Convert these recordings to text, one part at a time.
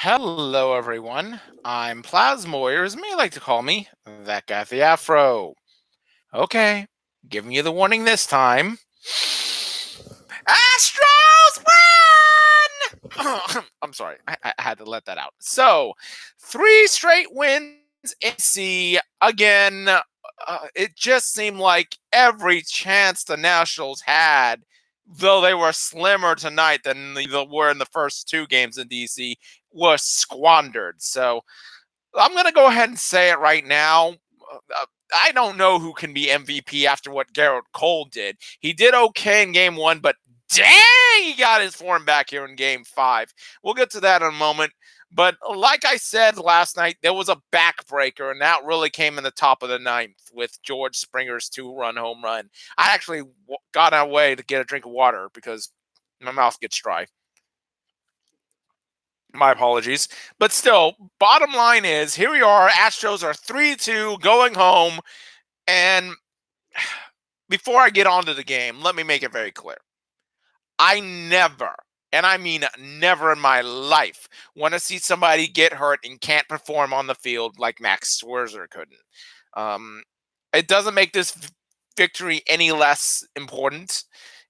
Hello, everyone. I'm Plasmoid, or as many like to call me, that guy with the afro. Okay, giving you the warning this time. Astros win! I'm sorry, I had to let that out. So, three straight wins in C. Again, it just seemed like every chance the Nationals had, though they were slimmer tonight than they were in the first two games in DC, was squandered. So I'm going to go ahead and say it right now. I don't know who can be MVP after what Garrett Cole did. He did okay in game one, but dang, he got his form back here in game five. We'll get to that in a moment. But like I said last night, there was a backbreaker, and that really came in the top of the ninth with George Springer's two-run home run. I actually got away to get a drink of water because my mouth gets dry. My apologies. But still, bottom line is here we are. Astros are 3-2 going home. And before I get on to the game, let me make it very clear. I never, and I mean never in my life, want to see somebody get hurt and can't perform on the field like Max Scherzer couldn't. Um, it doesn't make this victory any less important.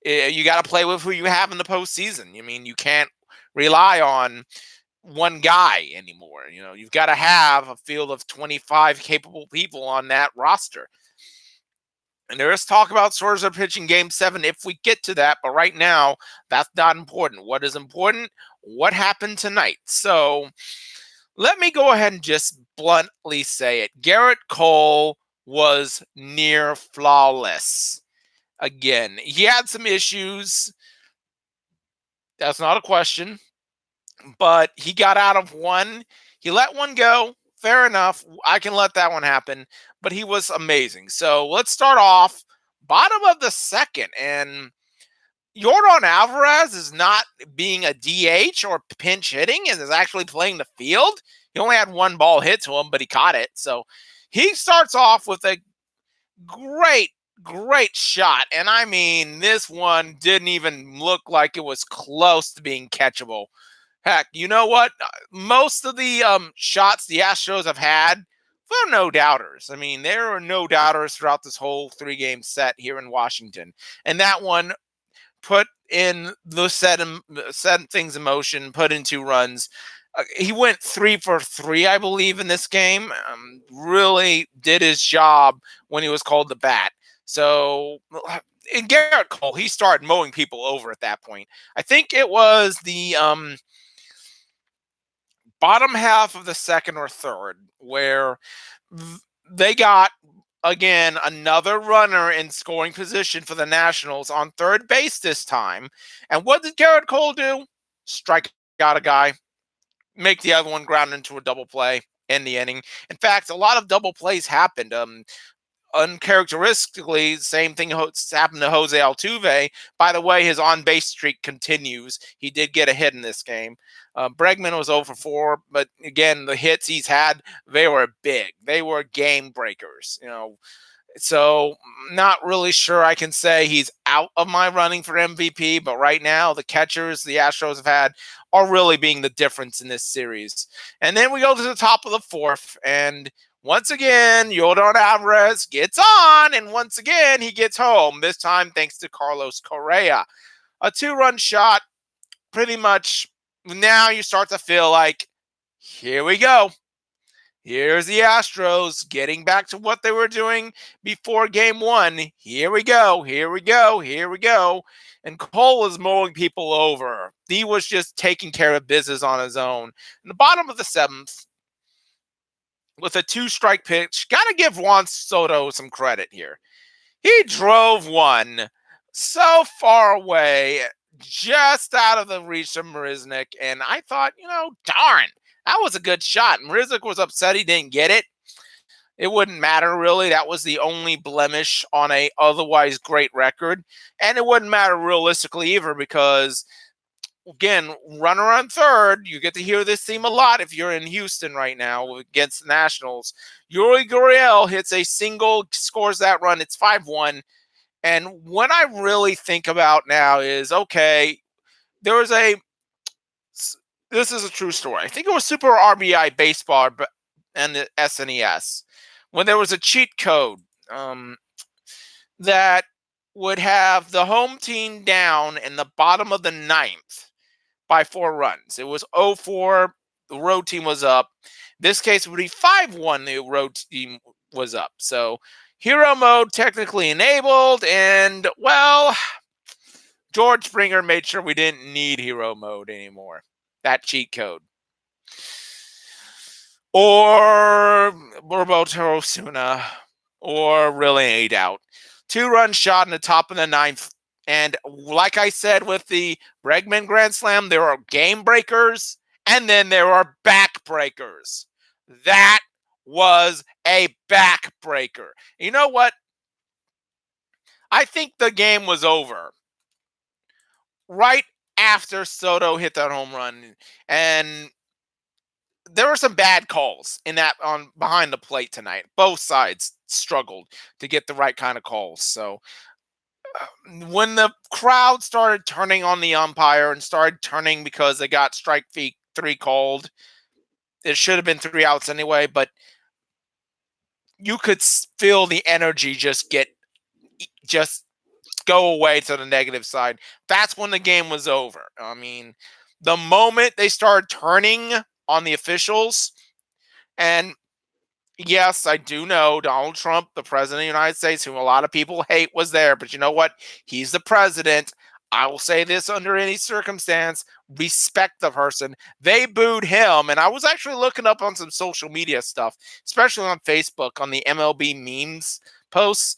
You got to play with who you have in the postseason. I mean, you can't rely on one guy anymore. You've got to have a field of 25 capable people on that roster. And there is talk about Scherzer pitching game seven if we get to that. But right now, that's not important. What is important? What happened tonight? So let me go ahead and just bluntly say it. Garrett Cole was near flawless. Again, he had some issues. That's not a question. But he got out of one. He let one go. Fair enough. I can let that one happen. But he was amazing. So let's start off bottom of the second. And Yordan Alvarez is not being a DH or pinch hitting and is actually playing the field. He only had one ball hit to him, but he caught it. So he starts off with a great shot. And I mean, this one didn't even look like it was close to being catchable. Heck, you know what? Most of the shots the Astros have had, they're no doubters. I mean, there are no doubters throughout this whole three-game set here in Washington. And that one put in the set things in motion, put in two runs. He went 3 for 3, I believe, in this game. Really did his job when he was called to bat. So, in Garrett Cole, he started mowing people over at that point. I think it was the bottom half of the second or third where they got again another runner in scoring position for the Nationals on third base this time. And what did Garrett Cole do? Strike out a guy, make the other one ground into a double play, end the inning. In fact, a lot of double plays happened. Uncharacteristically, same thing happened to Jose Altuve. By the way, his on-base streak continues. He did get a hit in this game. Bregman was 0 for 4, but again, the hits he's had, they were big. They were game breakers, So, not really sure I can say he's out of my running for MVP, but right now, the catchers the Astros have had are really being the difference in this series. And then we go to the top of the fourth, and once again, Yordan Alvarez gets on, and once again, he gets home, this time thanks to Carlos Correa. A two-run shot, pretty much. Now you start to feel like, here we go. Here's the Astros getting back to what they were doing before game one. Here we go. Here we go. Here we go. And Cole is mowing people over. He was just taking care of business on his own. In the bottom of the seventh, with a two-strike pitch, got to give Juan Soto some credit here. He drove one so far away, just out of the reach of Marisnik, and I thought, darn, that was a good shot. Marisnik was upset he didn't get it. It wouldn't matter, really. That was the only blemish on a otherwise great record, and it wouldn't matter realistically either because, again, runner on third, you get to hear this theme a lot if you're in Houston right now against the Nationals. Yuri Gurriel hits a single, scores that run. It's 5-1. And what I really think about now is, okay, there was a This is a true story. I think it was Super RBI Baseball and the SNES when there was a cheat code um, that would have the home team down in the bottom of the ninth by 4 runs. It was 0-4. The road team was up. This case would be 5-1. The road team was up. So hero mode technically enabled. And, well, George Springer made sure we didn't need hero mode anymore. That cheat code. Or Roberto Osuna. Or really 8 out. 2-run shot in the top of the ninth. And like I said with the Bregman Grand Slam, there are game breakers and then there are back breakers. That was a backbreaker. You know what? I think the game was over right after Soto hit that home run, and there were some bad calls in that on behind the plate tonight. Both sides struggled to get the right kind of calls. So when the crowd started turning on the umpire and started turning because they got strike three called, it should have been 3 outs anyway, but you could feel the energy just go away to the negative side. That's when the game was over. I mean, the moment they started turning on the officials, and yes, I do know Donald Trump, the president of the United States, whom a lot of people hate, was there, but you know what? He's the president. I will say this under any circumstance, respect the person. They booed him, and I was actually looking up on some social media stuff, especially on Facebook, on the MLB memes posts,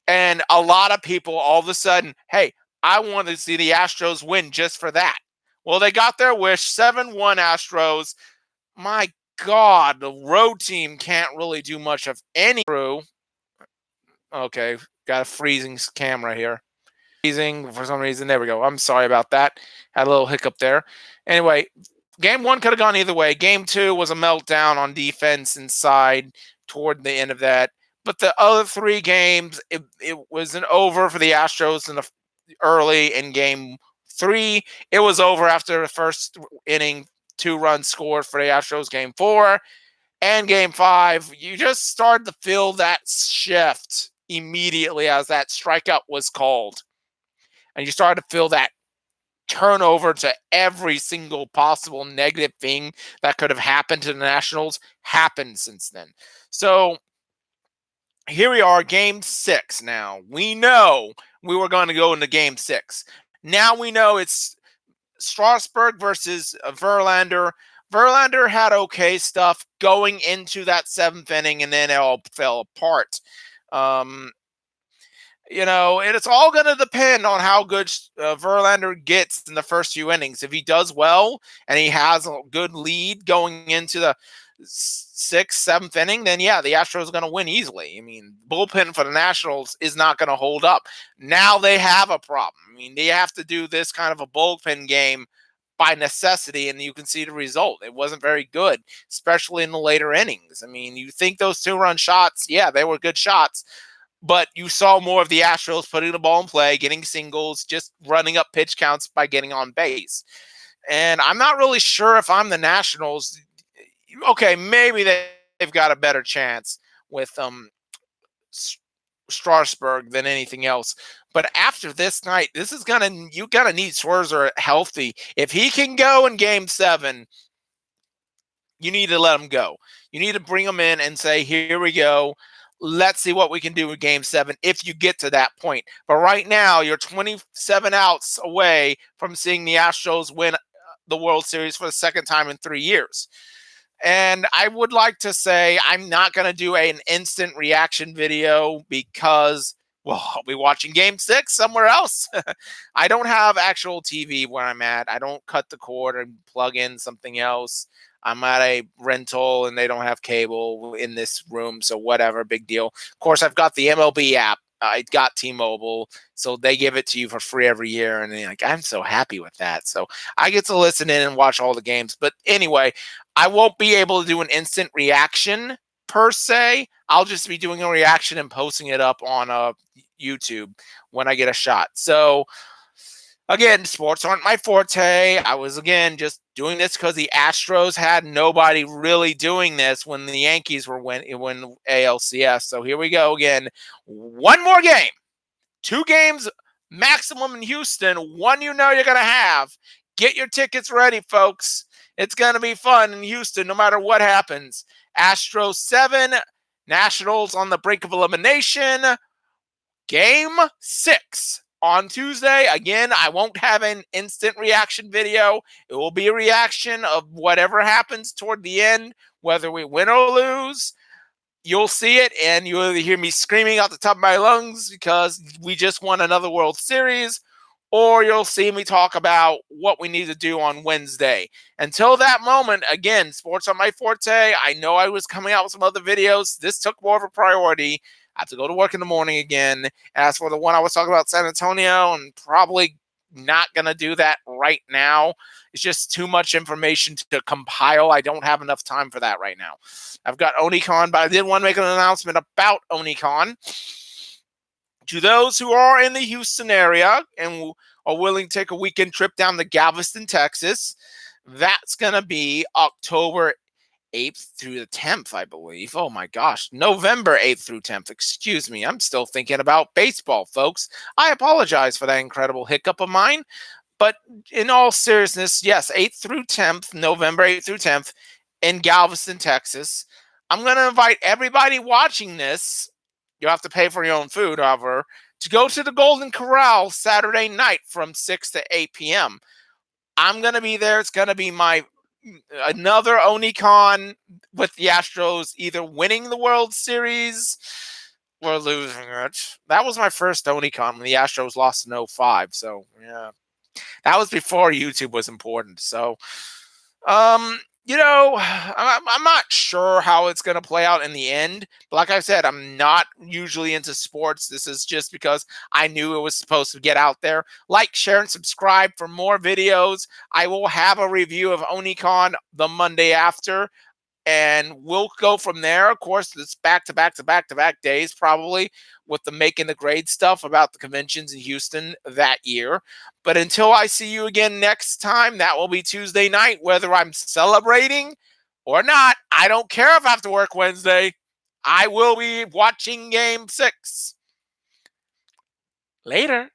and a lot of people all of a sudden, hey, I want to see the Astros win just for that. Well, they got their wish, 7-1 Astros. My God, the road team can't really do much of any crew. Okay, got a freezing camera here. Freezing for some reason. There we go. I'm sorry about that. Had a little hiccup there. Anyway, game one could have gone either way. Game two was a meltdown on defense inside toward the end of that. But the other 3 games, it wasn't over for the Astros in the early in game 3. It was over after the first inning, 2 runs scored for the Astros. Game 4 and game 5, you just started to feel that shift immediately as that strikeout was called. And you started to feel that turnover to every single possible negative thing that could have happened to the Nationals happened since then. So here we are, game 6 now. We know we were going to go into game 6. Now we know it's Strasburg versus Verlander. Verlander had okay stuff going into that 7th inning, and then it all fell apart. And it's all going to depend on how good Verlander gets in the first few innings. If he does well and he has a good lead going into the 6th, 7th inning, then yeah, the Astros are going to win easily. I mean, bullpen for the Nationals is not going to hold up. Now they have a problem. I mean, they have to do this kind of a bullpen game by necessity, and you can see the result. It wasn't very good, especially in the later innings. I mean, you think those 2-run shots, yeah, they were good shots, but you saw more of the Astros putting the ball in play, getting singles, just running up pitch counts by getting on base. And I'm not really sure if I'm the Nationals. Okay, maybe they've got a better chance with Strasburg than anything else. But after this night, you gotta need Scherzer healthy. If he can go in game 7, you need to let him go. You need to bring him in and say, here we go. Let's see what we can do in game 7 if you get to that point. But right now, you're 27 outs away from seeing the Astros win the World Series for the second time in 3 years. And I would like to say I'm not going to do an instant reaction video because, well, I'll be watching game 6 somewhere else. I don't have actual TV where I'm at. I don't cut the cord and plug in something else. I'm at a rental and they don't have cable in this room, so whatever, big deal. Of course, I've got the MLB app. I got T-Mobile, so they give it to you for free every year, and I'm so happy with that. So I get to listen in and watch all the games. But anyway, I won't be able to do an instant reaction per se. I'll just be doing a reaction and posting it up on YouTube when I get a shot. So Again, sports aren't my forte. I was again just doing this because the Astros had nobody really doing this when the Yankees were when ALCS. So here we go again. One more game, two games maximum in Houston. One you know you're gonna have. Get your tickets ready, folks. It's gonna be fun in Houston, no matter what happens. Astros 7, Nationals on the brink of elimination. Game 6 on Tuesday. Again, I won't have an instant reaction video. It will be a reaction of whatever happens toward the end, whether we win or lose. You'll see it, and you'll hear me screaming out the top of my lungs because we just won another World Series, or you'll see me talk about what we need to do on Wednesday. Until that moment, again, sports are my forte. I know I was coming out with some other videos. This took more of a priority. I have to go to work in the morning again. As for the one I was talking about, San Antonio, and probably not going to do that right now. It's just too much information to compile. I don't have enough time for that right now. I've got Onicon, but I did want to make an announcement about Onicon. To those who are in the Houston area and are willing to take a weekend trip down to Galveston, Texas, that's going to be October 8th through the 10th, I believe. Oh my gosh, November 8th through 10th. Excuse me. I'm still thinking about baseball, folks. I apologize for that incredible hiccup of mine. But in all seriousness, yes, 8th through 10th, November 8th through 10th in Galveston, Texas. I'm going to invite everybody watching this. You have to pay for your own food, however, to go to the Golden Corral Saturday night from 6 to 8 p.m. I'm going to be there. It's going to be my another Onicon with the Astros either winning the World Series or losing it. That was my first Onicon when the Astros lost in 05. So, yeah. That was before YouTube was important. So, I'm not sure how it's going to play out in the end. But like I said, I'm not usually into sports. This is just because I knew it was supposed to get out there. Like, share, and subscribe for more videos. I will have a review of Onicon the Monday after. And we'll go from there. Of course, it's back to back to back to back days, probably, with the making the grade stuff about the conventions in Houston that year. But until I see you again next time, that will be Tuesday night, whether I'm celebrating or not. I don't care if I have to work Wednesday. I will be watching game 6. Later.